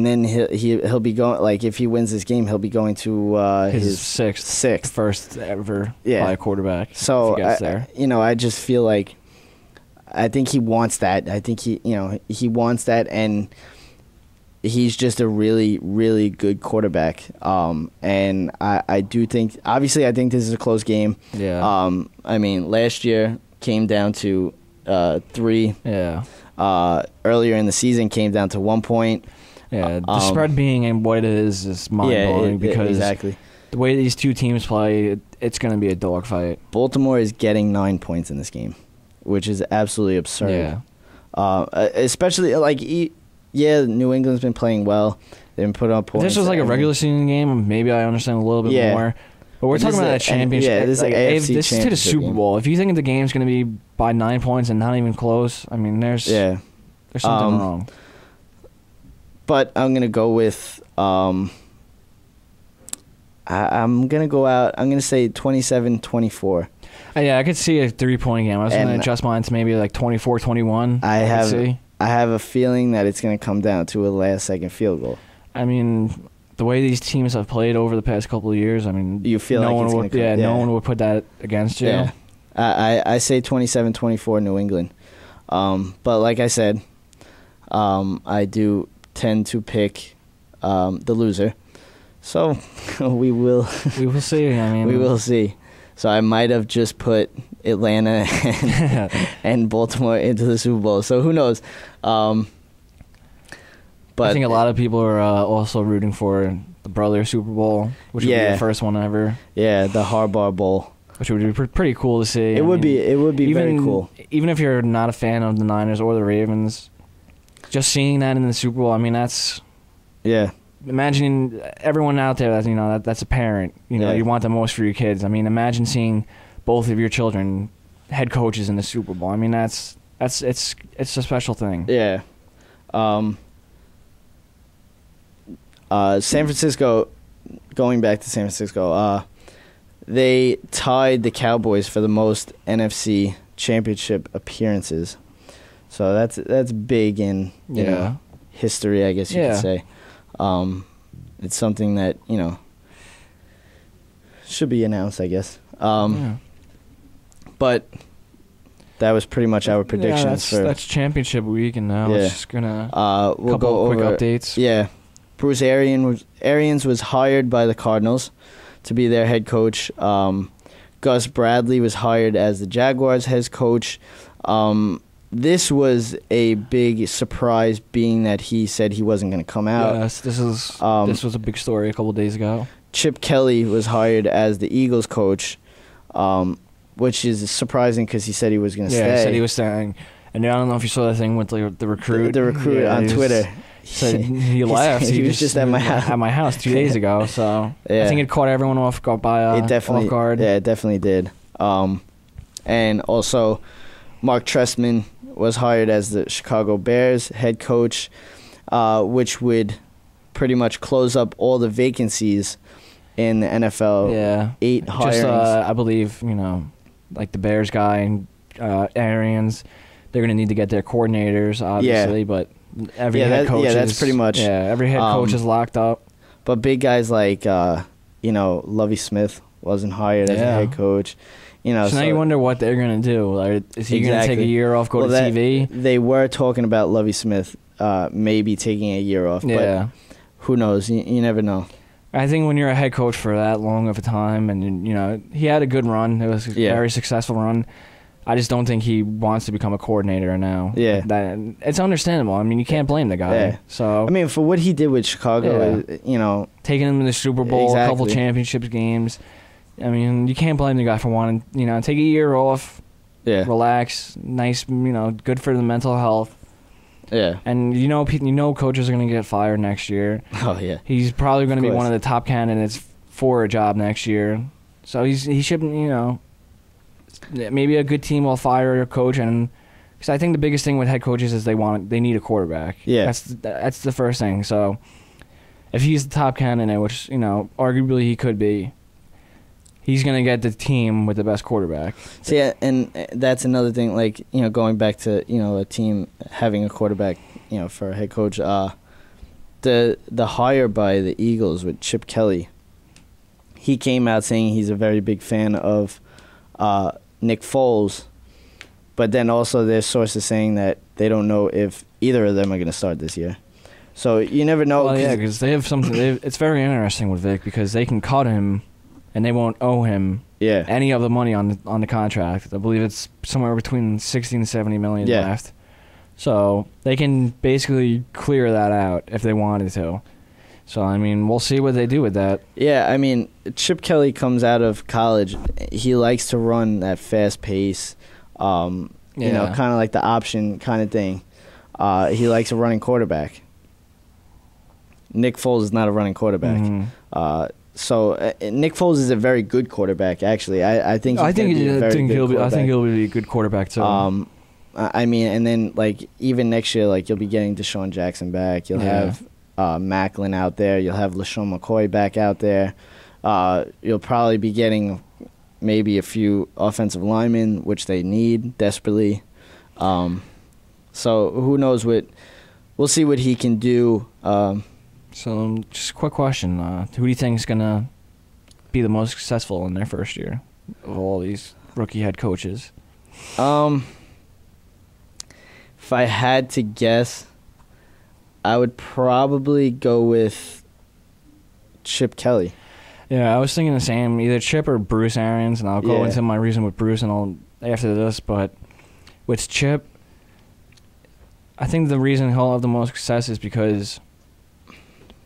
[SPEAKER 6] then he'll be going, like, if he wins this game, he'll be going to his sixth
[SPEAKER 7] first ever by a quarterback.
[SPEAKER 6] So
[SPEAKER 7] if he gets there.
[SPEAKER 6] I just feel like I think he wants that. I think he wants that, and he's just a really, really good quarterback. And I do think, obviously, I think this is a close game.
[SPEAKER 7] Yeah.
[SPEAKER 6] I mean, last year came down to 3.
[SPEAKER 7] Yeah.
[SPEAKER 6] Earlier in the season came down to 1 point.
[SPEAKER 7] Yeah, the spread being what it is mind-blowing because
[SPEAKER 6] exactly.
[SPEAKER 7] The way these two teams play, it's going to be a dogfight.
[SPEAKER 6] Baltimore is getting 9 points in this game, which is absolutely absurd.
[SPEAKER 7] Yeah.
[SPEAKER 6] Especially, like, New England's been playing well. They've been putting up points.
[SPEAKER 7] If this was like a regular season game, maybe I understand a little bit more. But we're talking about a championship.
[SPEAKER 6] Yeah, this is like AFC
[SPEAKER 7] this is to the Super Bowl. If you think the game's going to be by 9 points and not even close, I mean, there's something wrong.
[SPEAKER 6] But I'm gonna go with I'm gonna go out. I'm gonna say 27-24.
[SPEAKER 7] Yeah, I could see a 3-point game. I was gonna adjust mine to maybe like 24-21.
[SPEAKER 6] I have a feeling that it's gonna come down to a last-second field goal.
[SPEAKER 7] I mean, the way these teams have played over the past couple of years, I mean,
[SPEAKER 6] you feel no like it's gonna come,
[SPEAKER 7] no one would put that against you.
[SPEAKER 6] Yeah. I say 27-24 New England. But like I said, I do tend to pick the loser. So we will
[SPEAKER 7] see. I mean,
[SPEAKER 6] we will see. So I might have just put Atlanta and Baltimore into the Super Bowl. So who knows? But
[SPEAKER 7] I think a lot of people are also rooting for the brother Super Bowl, which would be the first one ever.
[SPEAKER 6] Yeah, the Harbaugh Bowl,
[SPEAKER 7] which would be pretty cool to see.
[SPEAKER 6] It would be very cool.
[SPEAKER 7] Even if you're not a fan of the Niners or the Ravens, just seeing that in the Super Bowl, I mean, that's Imagine everyone out there that's a parent. You want the most for your kids. I mean, imagine seeing both of your children head coaches in the Super Bowl. I mean, it's a special thing.
[SPEAKER 6] Yeah. San Francisco, going back to San Francisco, they tied the Cowboys for the most NFC championship appearances. So that's big in history, I guess you could say. It's something that should be announced, I guess. But that was pretty much our predictions.
[SPEAKER 7] That's championship week, and now it's just gonna
[SPEAKER 6] we'll go over
[SPEAKER 7] quick updates.
[SPEAKER 6] Yeah, Bruce Arians was hired by the Cardinals to be their head coach. Gus Bradley was hired as the Jaguars' head coach. This was a big surprise, being that he said he wasn't going to come out.
[SPEAKER 7] Yes, this was a big story a couple of days ago.
[SPEAKER 6] Chip Kelly was hired as the Eagles coach, which is surprising because he said he was going to stay.
[SPEAKER 7] Yeah, he said he was staying. And I don't know if you saw that thing with the recruit.
[SPEAKER 6] The recruit on Twitter.
[SPEAKER 7] He left.
[SPEAKER 6] He was just at my house.
[SPEAKER 7] At my house 2 days ago. So I think it caught everyone off guard. Off guard.
[SPEAKER 6] Yeah, it definitely did. And also, Mark Trestman was hired as the Chicago Bears head coach, which would pretty much close up all the vacancies in the NFL.
[SPEAKER 7] Yeah.
[SPEAKER 6] 8 hirings.
[SPEAKER 7] Just, I believe, like the Bears guy and Arians, they're going to need to get their coordinators, obviously, but every head coach
[SPEAKER 6] that's pretty much.
[SPEAKER 7] Yeah, every head coach is locked up.
[SPEAKER 6] But big guys like, Lovie Smith wasn't hired as a head coach. So
[SPEAKER 7] now you wonder what they're going to do. Like, is he going to take a year off, go to TV?
[SPEAKER 6] They were talking about Lovie Smith maybe taking a year off, but who knows? You never know.
[SPEAKER 7] I think when you're a head coach for that long of a time, and he had a good run. It was a very successful run. I just don't think he wants to become a coordinator now.
[SPEAKER 6] Yeah.
[SPEAKER 7] It's understandable. I mean, you can't blame the guy.
[SPEAKER 6] Yeah.
[SPEAKER 7] So
[SPEAKER 6] I mean, for what he did with Chicago,
[SPEAKER 7] taking him to the Super Bowl, a couple championships games. I mean, you can't blame the guy for wanting, take a year off, relax, nice, good for the mental health.
[SPEAKER 6] Yeah.
[SPEAKER 7] And coaches are going to get fired next year.
[SPEAKER 6] Oh, yeah.
[SPEAKER 7] He's probably going to be one of the top candidates for a job next year. So he should, maybe a good team will fire a coach and Because I think the biggest thing with head coaches is they need a quarterback.
[SPEAKER 6] Yeah.
[SPEAKER 7] That's the first thing. So if he's the top candidate, which, arguably he could be, he's going to get the team with the best quarterback.
[SPEAKER 6] So, yeah, and that's another thing, like, going back to, a team having a quarterback, for a head coach. The hire by the Eagles with Chip Kelly, he came out saying he's a very big fan of Nick Foles, but then also there's sources saying that they don't know if either of them are going to start this year. So you never know.
[SPEAKER 7] Well, yeah, because they have something. It's very interesting with Vic because they can cut him, and they won't owe him any of the money on the contract. I believe it's somewhere between $60 and $70 million left. So they can basically clear that out if they wanted to. So, I mean, we'll see what they do with that. Yeah, I mean,
[SPEAKER 6] Chip Kelly comes out of college. He likes to run that fast pace, kind of like the option kind of thing. He likes a running quarterback. Nick Foles is not a running quarterback.
[SPEAKER 7] Mm-hmm.
[SPEAKER 6] So Nick Foles is a very good quarterback, actually. I think he'll be
[SPEAKER 7] a good quarterback, too.
[SPEAKER 6] I mean, and then, like, even next year, like, you'll be getting Deshaun Jackson back. You'll have Macklin out there. You'll have LaShawn McCoy back out there. You'll probably be getting maybe a few offensive linemen, which they need desperately. So who knows what – we'll see what he can do.
[SPEAKER 7] So just a quick question. Who do you think is going to be the most successful in their first year of all these rookie head coaches?
[SPEAKER 6] If I had to guess, I would probably go with Chip Kelly.
[SPEAKER 7] Yeah, I was thinking the same, either Chip or Bruce Arians, and I'll go into my reason with Bruce after this. But with Chip, I think the reason he'll have the most success is because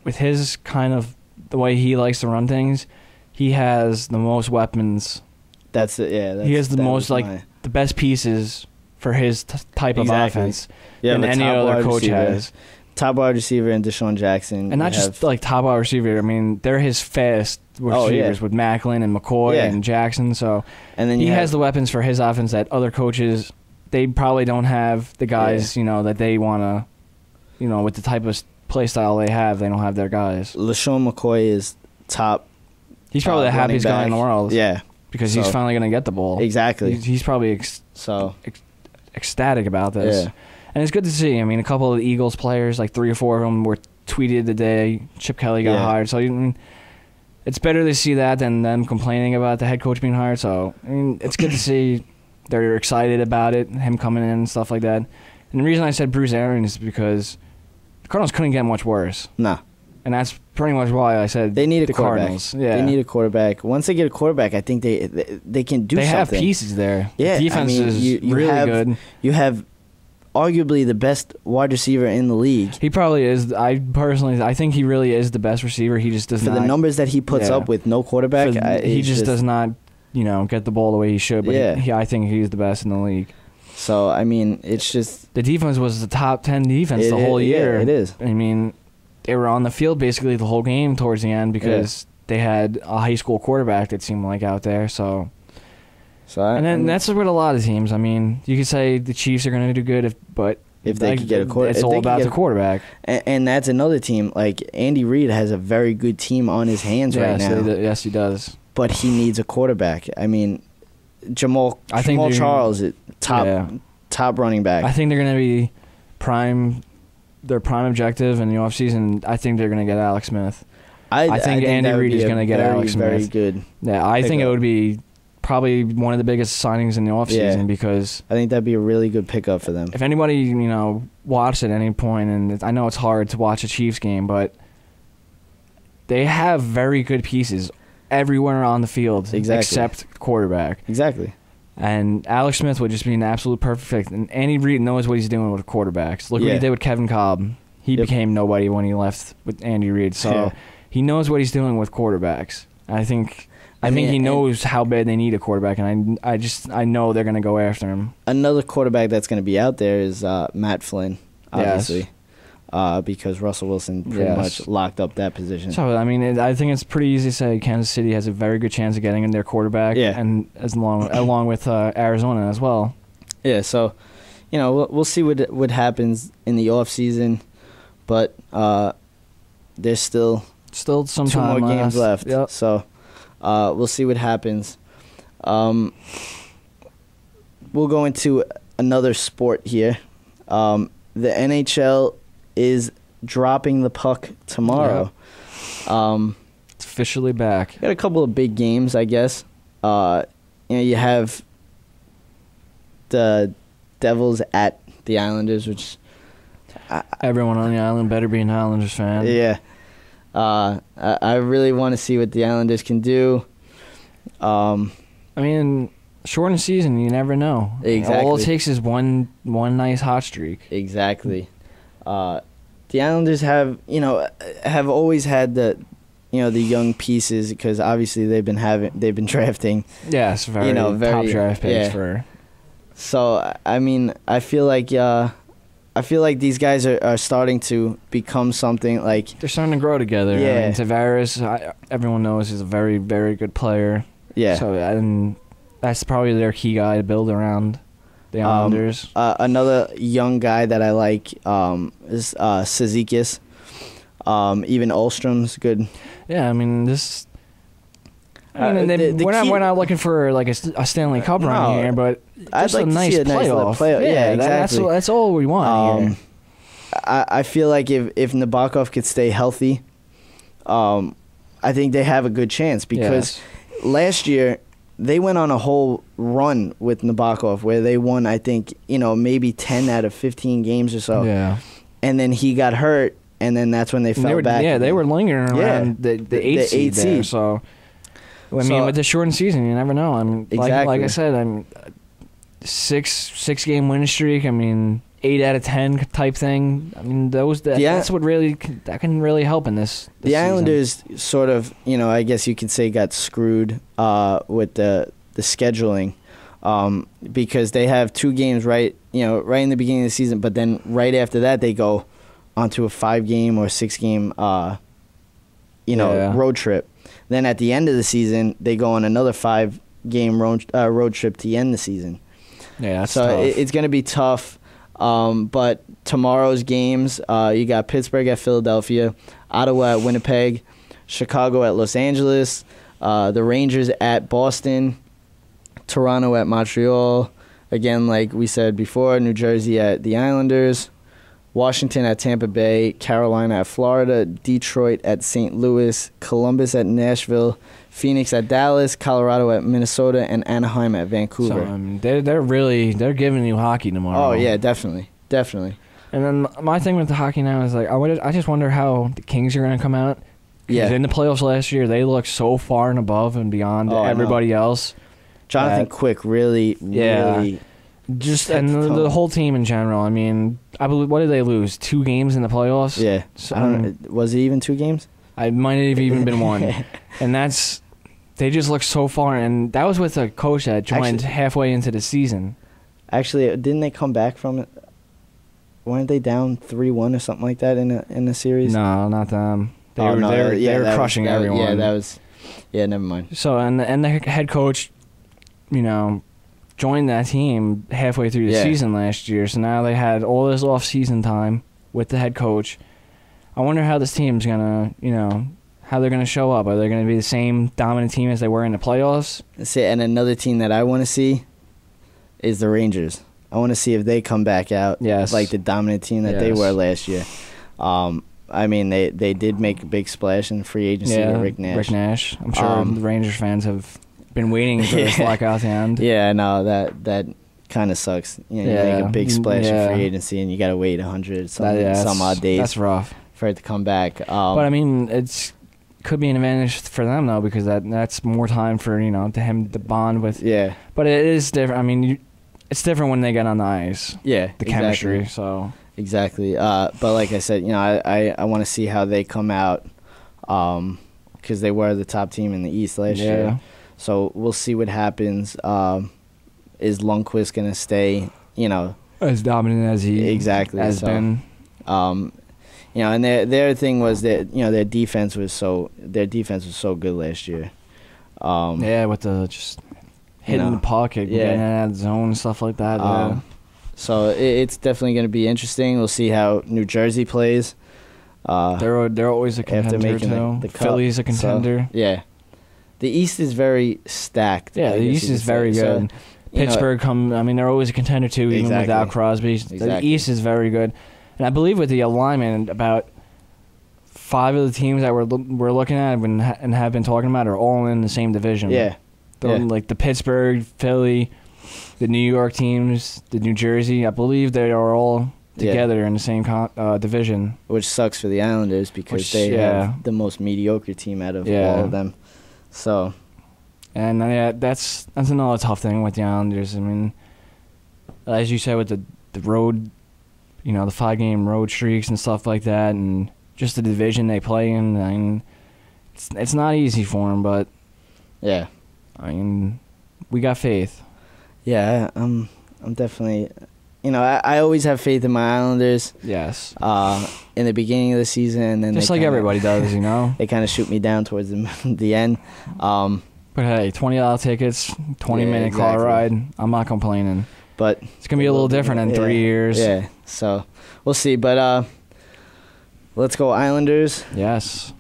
[SPEAKER 7] with his kind of the way he likes to run things, he has the most weapons.
[SPEAKER 6] That's it. Yeah,
[SPEAKER 7] he has the most the best pieces for his type of offense than any other coach has.
[SPEAKER 6] Top wide receiver and Deshaun Jackson.
[SPEAKER 7] And not just like top wide receiver. I mean, they're his fast receivers with Macklin and McCoy and Jackson. So and then he has the weapons for his offense that other coaches, they probably don't have the guys, that they want to, with the type of play style they have, they don't have their guys.
[SPEAKER 6] LaShawn McCoy is top.
[SPEAKER 7] He's probably the happiest guy in the world.
[SPEAKER 6] Yeah.
[SPEAKER 7] Because he's finally going to get the ball.
[SPEAKER 6] Exactly.
[SPEAKER 7] He's probably ecstatic about this. Yeah. And it's good to see. I mean, a couple of the Eagles players, like 3 or 4 of them, were tweeted the day Chip Kelly got hired. So it's better to see that than them complaining about the head coach being hired. So, I mean, it's good to see they're excited about it, him coming in and stuff like that. And the reason I said Bruce Arians is because the Cardinals couldn't get much worse.
[SPEAKER 6] No.
[SPEAKER 7] And that's pretty much why I said
[SPEAKER 6] they need a quarterback.
[SPEAKER 7] Cardinals. Yeah.
[SPEAKER 6] They need a quarterback. Once they get a quarterback, I think they can do something.
[SPEAKER 7] They have pieces there.
[SPEAKER 6] Yeah,
[SPEAKER 7] the defense is really good.
[SPEAKER 6] You have arguably the best wide receiver in the league.
[SPEAKER 7] He probably is. I think he really is the best receiver. He just does not.
[SPEAKER 6] For the numbers that he puts up with no quarterback,
[SPEAKER 7] he just does not, get the ball the way he should. But I think he's the best in the league.
[SPEAKER 6] So, I mean, it's just...
[SPEAKER 7] The defense was the top 10 defense the whole year.
[SPEAKER 6] Yeah, it is.
[SPEAKER 7] I mean, they were on the field basically the whole game towards the end because they had a high school quarterback that seemed like out there. So that's with a lot of teams. I mean, you could say the Chiefs are going to do good, but
[SPEAKER 6] if they could get a quarterback,
[SPEAKER 7] it's all about the quarterback.
[SPEAKER 6] And that's another team. Like Andy Reid has a very good team on his hands right now.
[SPEAKER 7] Yes, he does.
[SPEAKER 6] But he needs a quarterback. I mean, Jamal Charles, top running back.
[SPEAKER 7] I think they're going to be their prime objective in the offseason. I think they're going to get Alex Smith. I think Andy Reid is going to get Alex Smith.
[SPEAKER 6] Very good.
[SPEAKER 7] Yeah, I think it would be probably one of the biggest signings in the offseason because
[SPEAKER 6] I think that'd be a really good pickup for them.
[SPEAKER 7] If anybody, watched at any point, and I know it's hard to watch a Chiefs game, but they have very good pieces everywhere on the field except quarterback.
[SPEAKER 6] Exactly.
[SPEAKER 7] And Alex Smith would just be an absolute perfect fit. And Andy Reid knows what he's doing with quarterbacks. Look what he did with Kevin Cobb. He became nobody when he left with Andy Reid. So he knows what he's doing with quarterbacks. I think he knows how bad they need a quarterback, and I know they're going to go after him.
[SPEAKER 6] Another quarterback that's going to be out there is Matt Flynn, obviously. Because Russell Wilson pretty much locked up that position.
[SPEAKER 7] So, I mean, I think it's pretty easy to say Kansas City has a very good chance of getting in their quarterback, and along with Arizona as well.
[SPEAKER 6] Yeah, so, we'll see what happens in the off season, but there's still
[SPEAKER 7] some
[SPEAKER 6] 2 more games left.
[SPEAKER 7] Yep.
[SPEAKER 6] So we'll see what happens. We'll go into another sport here. The NHL is dropping the puck tomorrow.
[SPEAKER 7] Yep. It's officially back.
[SPEAKER 6] Got a couple of big games, I guess. You have the Devils at the Islanders, which
[SPEAKER 7] everyone on the island better be an Islanders fan.
[SPEAKER 6] Yeah. I really want to see what the Islanders can do. I
[SPEAKER 7] mean, shortened season, you never know.
[SPEAKER 6] Exactly.
[SPEAKER 7] All it takes is one nice hot streak.
[SPEAKER 6] Exactly. The Islanders have always had the young pieces, because obviously they've been drafting.
[SPEAKER 7] Yes, very top draft picks for.
[SPEAKER 6] So I mean, I feel like these guys are starting to become something. Like,
[SPEAKER 7] they're starting to grow together.
[SPEAKER 6] Yeah.
[SPEAKER 7] I mean, Tavares, everyone knows, is a very, very good player.
[SPEAKER 6] Yeah.
[SPEAKER 7] So that's probably their key guy to build around the Islanders.
[SPEAKER 6] Another young guy that I like is Cizikas. Even Ulstrom's good.
[SPEAKER 7] Yeah, I mean we're not looking for like a Stanley Cup run here, but
[SPEAKER 6] I'd like
[SPEAKER 7] a nice
[SPEAKER 6] to see a nice little playoff. Yeah, exactly.
[SPEAKER 7] That's all we want here.
[SPEAKER 6] I feel like if Nabokov could stay healthy, I think they have a good chance, because last year they went on a whole run with Nabokov where they won, I think, maybe 10 out of 15 games or so.
[SPEAKER 7] Yeah.
[SPEAKER 6] And then he got hurt, and then that's when they fell back.
[SPEAKER 7] Yeah, they were lingering around the 8 seed there. So, I mean, with the shortened season, you never know.
[SPEAKER 6] Exactly.
[SPEAKER 7] Like I said, six game winning streak. I mean, 8 out of 10 type thing. I mean, that's what that can really help in this
[SPEAKER 6] the
[SPEAKER 7] season.
[SPEAKER 6] Islanders sort of, I guess you could say, got screwed with the scheduling, because they have 2 games right in the beginning of the season, but then right after that they go onto a 5-game or 6-game road trip. Then at the end of the season, they go on another 5-game road trip to end the season.
[SPEAKER 7] Yeah, that's
[SPEAKER 6] so
[SPEAKER 7] tough.
[SPEAKER 6] It's going to be tough. But tomorrow's games, you got Pittsburgh at Philadelphia, Ottawa at Winnipeg, Chicago at Los Angeles, the Rangers at Boston, Toronto at Montreal. Again, like we said before, New Jersey at the Islanders, Washington at Tampa Bay, Carolina at Florida, Detroit at St. Louis, Columbus at Nashville, Phoenix at Dallas, Colorado at Minnesota, and Anaheim at Vancouver.
[SPEAKER 7] So they're giving you hockey tomorrow.
[SPEAKER 6] Oh yeah, definitely.
[SPEAKER 7] And then my thing with the hockey now is like I just wonder how the Kings are going to come out.
[SPEAKER 6] Yeah.
[SPEAKER 7] In the playoffs last year, they looked so far and above and beyond everybody else.
[SPEAKER 6] Jonathan Quick really
[SPEAKER 7] just and the whole team in general. I mean, I believe, what did they lose? 2 games in the playoffs?
[SPEAKER 6] Yeah.
[SPEAKER 7] So,
[SPEAKER 6] was it even 2 games?
[SPEAKER 7] I might have even been 1. And they just look so far, and that was with a coach that joined halfway into the season.
[SPEAKER 6] Actually, didn't they come back from it? Weren't they down 3-1 or something like that in the series?
[SPEAKER 7] No, not them. They were crushing everyone.
[SPEAKER 6] Never mind.
[SPEAKER 7] So and the head coach, joined that team halfway through the season last year. So now they had all this off-season time with the head coach. I wonder how this team's gonna, how they're gonna show up. Are they gonna be the same dominant team as they were in the playoffs?
[SPEAKER 6] And another team that I want to see is the Rangers. I want to see if they come back out like the dominant team that they were last year. I mean, they did make a big splash in free agency with Rick Nash.
[SPEAKER 7] I'm sure the Rangers fans have been waiting for this lockout to end.
[SPEAKER 6] Yeah, no, that kind of sucks. You make a big splash in free agency and you got to wait 100 some odd days.
[SPEAKER 7] That's rough
[SPEAKER 6] for it to come back.
[SPEAKER 7] But I mean, could be an advantage for them though, because that's more time for to him to bond with.
[SPEAKER 6] Yeah.
[SPEAKER 7] But it is different. I mean, it's different when they get on the ice.
[SPEAKER 6] Yeah,
[SPEAKER 7] the chemistry. So
[SPEAKER 6] exactly. But like I said, I want to see how they come out, because they were the top team in the East last year. So we'll see what happens. Is Lundqvist going to stay,
[SPEAKER 7] as dominant as he has been?
[SPEAKER 6] And their thing was that their defense was so good last year.
[SPEAKER 7] With the just hitting the puck, getting out of the zone, stuff like that.
[SPEAKER 6] So it's definitely going to be interesting. We'll see how New Jersey plays.
[SPEAKER 7] They're always a contender
[SPEAKER 6] making
[SPEAKER 7] too.
[SPEAKER 6] the cup.
[SPEAKER 7] Philly's a contender.
[SPEAKER 6] So, yeah. The East is very stacked.
[SPEAKER 7] Yeah, the East is very good.
[SPEAKER 6] So,
[SPEAKER 7] Pittsburgh they're always a contender too, even
[SPEAKER 6] Exactly.
[SPEAKER 7] without Crosby.
[SPEAKER 6] Exactly.
[SPEAKER 7] The East is very good. And I believe with the alignment, about 5 of the teams that we're looking at and have been talking about are all in the same division.
[SPEAKER 6] Yeah.
[SPEAKER 7] Like the Pittsburgh, Philly, the New York teams, the New Jersey. I believe they are all together in the same division.
[SPEAKER 6] Which sucks for the Islanders because they have the most mediocre team out of all of them. So,
[SPEAKER 7] and that's another tough thing with the Islanders. I mean, as you said, with the road, the 5-game road streaks and stuff like that, and just the division they play in. I mean, it's not easy for them, but
[SPEAKER 6] yeah,
[SPEAKER 7] I mean, we got faith.
[SPEAKER 6] Yeah, I'm definitely. I always have faith in my Islanders.
[SPEAKER 7] Yes.
[SPEAKER 6] In the beginning of the season, and then
[SPEAKER 7] just like everybody does,
[SPEAKER 6] They kind of shoot me down towards the end.
[SPEAKER 7] But hey, $20 tickets, 20-minute car ride. I'm not complaining.
[SPEAKER 6] But
[SPEAKER 7] it's gonna be a little different in 3 years.
[SPEAKER 6] Yeah. So we'll see. But let's go Islanders.
[SPEAKER 7] Yes.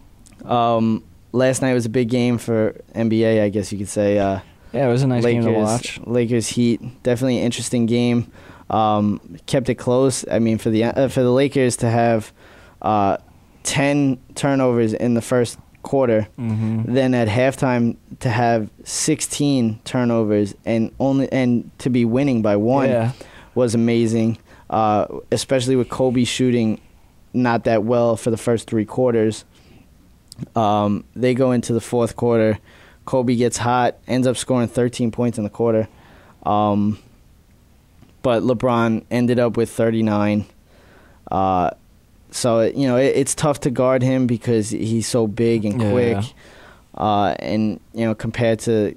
[SPEAKER 6] Last night was a big game for NBA, I guess you could say.
[SPEAKER 7] Yeah, it was a nice game to watch.
[SPEAKER 6] Lakers Heat, definitely an interesting game. Kept it close. I mean, for the Lakers to have 10 turnovers in the first quarter, then at halftime to have 16 turnovers and to be winning by 1 was amazing. Especially with Kobe shooting not that well for the first 3 quarters. They go into the fourth quarter. Kobe gets hot, ends up scoring 13 points in the quarter. But LeBron ended up with 39. So, it's tough to guard him because he's so big and quick. And, compared to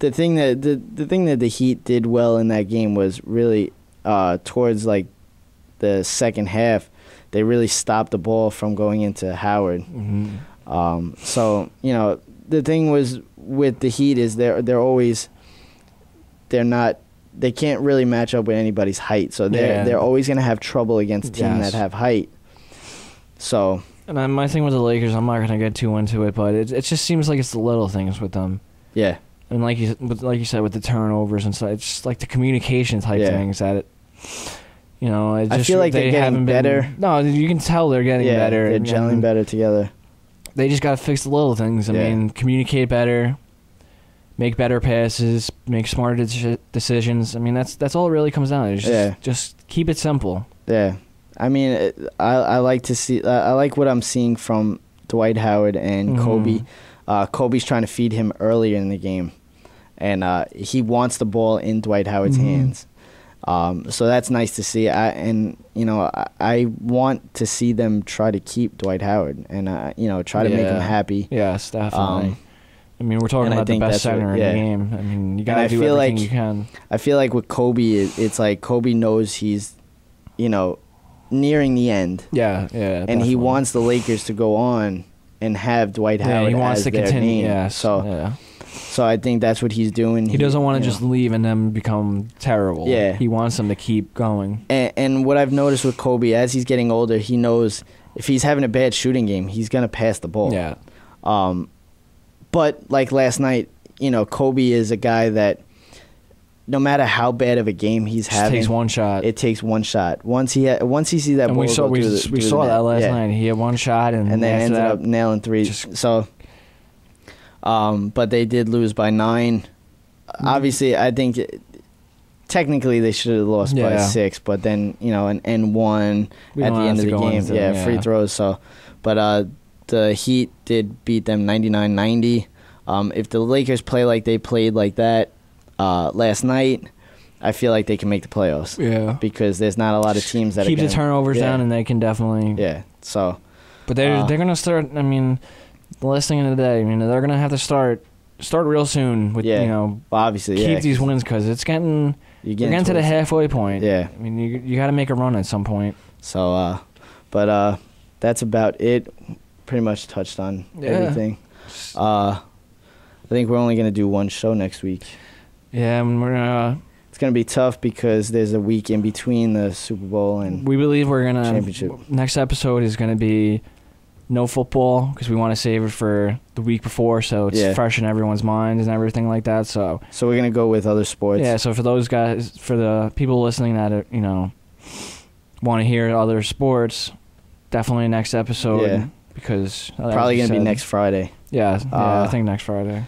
[SPEAKER 6] the thing that the Heat did well in that game was really towards like the second half, they really stopped the ball from going into Howard. So, the thing was with the Heat is they can't really match up with anybody's height. So they're always going to have trouble against teams that have height. So,
[SPEAKER 7] and my thing with the Lakers, I'm not going to get too into it, but it just seems like it's the little things with them.
[SPEAKER 6] Yeah.
[SPEAKER 7] And like you said, with the turnovers and stuff, it's just like the communication type things that I
[SPEAKER 6] feel like they're getting better.
[SPEAKER 7] No, you can tell they're getting better.
[SPEAKER 6] They're gelling better together.
[SPEAKER 7] They just got to fix the little things. I mean, communicate better, make better passes, make smarter decisions. I mean, that's all it really comes down to. Just keep it simple.
[SPEAKER 6] Yeah. I mean, I like to see. I like what I'm seeing from Dwight Howard and Kobe. Kobe's trying to feed him earlier in the game, and he wants the ball in Dwight Howard's hands. So that's nice to see. I want to see them try to keep Dwight Howard and try to make him happy.
[SPEAKER 7] Yes, definitely. I mean, we're talking about the best center in the game. I mean, you gotta do everything you can.
[SPEAKER 6] I feel like with Kobe, it's like Kobe knows he's, nearing the end.
[SPEAKER 7] Yeah.
[SPEAKER 6] And he wants the Lakers to go on and have Dwight Howard
[SPEAKER 7] he wants
[SPEAKER 6] as
[SPEAKER 7] to
[SPEAKER 6] their
[SPEAKER 7] continue.
[SPEAKER 6] name.
[SPEAKER 7] Yeah.
[SPEAKER 6] So I think that's what he's doing.
[SPEAKER 7] He doesn't want to just leave and then become terrible.
[SPEAKER 6] Yeah.
[SPEAKER 7] He wants them to keep going.
[SPEAKER 6] And what I've noticed with Kobe, as he's getting older, he knows if he's having a bad shooting game, he's going to pass the ball.
[SPEAKER 7] Yeah.
[SPEAKER 6] But like last night, Kobe is a guy that no matter how bad of a game he's having,
[SPEAKER 7] takes one shot.
[SPEAKER 6] It takes one shot. Once he sees that
[SPEAKER 7] and
[SPEAKER 6] ball
[SPEAKER 7] we saw that last
[SPEAKER 6] net,
[SPEAKER 7] night. He had one shot and
[SPEAKER 6] then ended up nailing 3. But they did lose by 9. Obviously, I think technically they should have lost by 6, but then and 1 at the end of the game. Free throws. So, but the Heat did beat them 99-90. If the Lakers play like they played like that last night, I feel like they can make the playoffs.
[SPEAKER 7] Yeah,
[SPEAKER 6] because there's not a lot of teams that
[SPEAKER 7] keep the turnovers down, and they can definitely.
[SPEAKER 6] Yeah. So,
[SPEAKER 7] but they're gonna start. I mean, the last thing of the day. I mean, they're gonna have to start real soon with
[SPEAKER 6] obviously
[SPEAKER 7] keep these wins because it's getting you're getting to the halfway point.
[SPEAKER 6] Yeah.
[SPEAKER 7] I mean, you got to make a run at some point.
[SPEAKER 6] So, but that's about it. Pretty much touched on everything. I think we're only gonna do one show next week.
[SPEAKER 7] Yeah, and
[SPEAKER 6] it's gonna be tough because there's a week in between the Super Bowl and
[SPEAKER 7] we believe we're gonna
[SPEAKER 6] championship.
[SPEAKER 7] Next episode is gonna be no football because we want to save it for the week before, so it's fresh in everyone's minds and everything like that. So
[SPEAKER 6] we're gonna go with other sports.
[SPEAKER 7] Yeah. So for those guys, for the people listening that are, want to hear other sports, definitely next episode.
[SPEAKER 6] Yeah.
[SPEAKER 7] Because
[SPEAKER 6] probably gonna be next Friday.
[SPEAKER 7] Yeah. I think next Friday.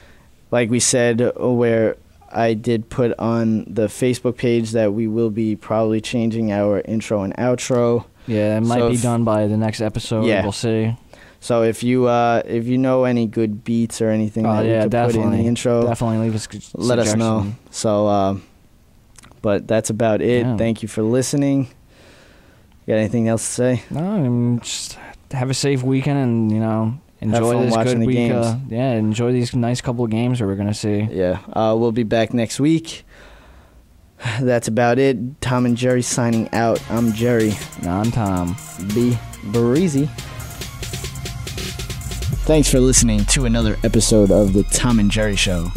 [SPEAKER 6] Like we said, where I did put on the Facebook page that we will be probably changing our intro and outro.
[SPEAKER 7] Yeah, it might be done by the next episode. Yeah. We'll see.
[SPEAKER 6] So if you know any good beats or anything that we could put in the intro,
[SPEAKER 7] definitely leave us.
[SPEAKER 6] Let us know. So, but that's about it. Yeah. Thank you for listening. You got anything else to say?
[SPEAKER 7] No, just have a safe weekend and enjoy this good week. Enjoy these nice couple of games that we're gonna see.
[SPEAKER 6] Yeah, we'll be back next week. That's about it. Tom and Jerry signing out. I'm Jerry.
[SPEAKER 7] And I'm Tom.
[SPEAKER 6] Be breezy. Thanks for listening to another episode of the Tom and Jerry Show.